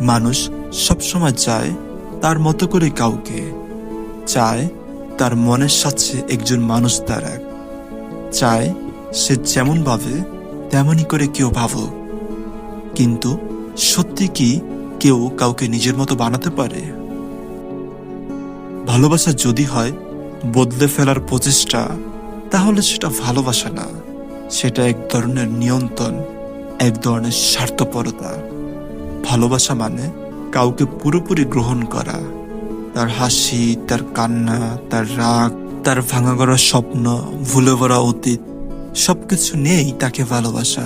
মানুষ সবসময় চায় তার মতো করে কাউকে, চায় তার মনের সাথে একজন মানুষ দাঁড়াক, চায় সে যেমন ভাবে তেমনই করে কেউ ভাবুক। কিন্তু সত্যি কি কেউ কাউকে নিজের মতো বানাতে পারে? ভালোবাসা যদি হয় বদলে ফেলার প্রচেষ্টা, তাহলে সেটা ভালোবাসা না, সেটা এক ধরনের নিয়ন্ত্রণ, এক ধরনের স্বার্থপরতা। ভালোবাসা মানে কাউকে পুরোপুরি গ্রহণ করা, তার হাসি, তার কান্না, তার রাগ, তার ভাঙা গড়া স্বপ্ন, ভুলে ভরা অতীত, সবকিছু নিয়েই তাকে ভালোবাসা।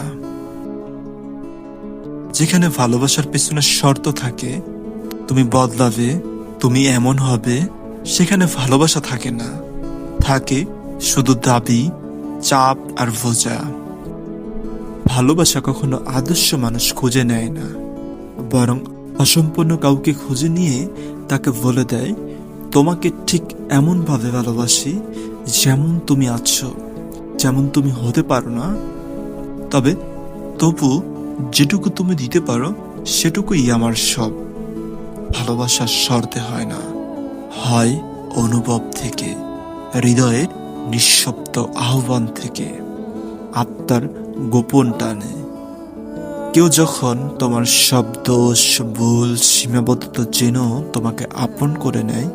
যেখানে ভালোবাসার পেছনে শর্ত থাকে, তুমি বদলাবে, তুমি এমন হবে, সেখানে ভালোবাসা থাকে না, থাকে শুধু দাবি, চাপ আর বোঝা। ভালোবাসা কখনো আদর্শ মানুষ খুঁজে নেয় না, বরং অসম্পূর্ণ কাউকে খুঁজে নিয়ে তাকে বলে দেয়, তোমাকে ঠিক এমন ভাবে ভালোবাসি যেমন তুমি আছো, যেমন তুমি হতে পারো না, তবে তবু যেটুকু তুমি দিতে পারো সেটুকুই আমার সব। ভালোবাসার শর্তে হয় না, হয় অনুভব থেকে, হৃদয়ের নিঃশব্দ আহ্বান থেকে, আত্মার গোপন টানে। কেউ যখন তোমার শব্দ, ভুল, সীমাবদ্ধতা জেনেও তোমাকে আপন করে নেয়,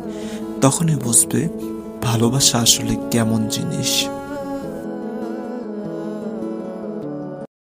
তখনই বুঝবে ভালোবাসা আসলে কেমন জিনিস।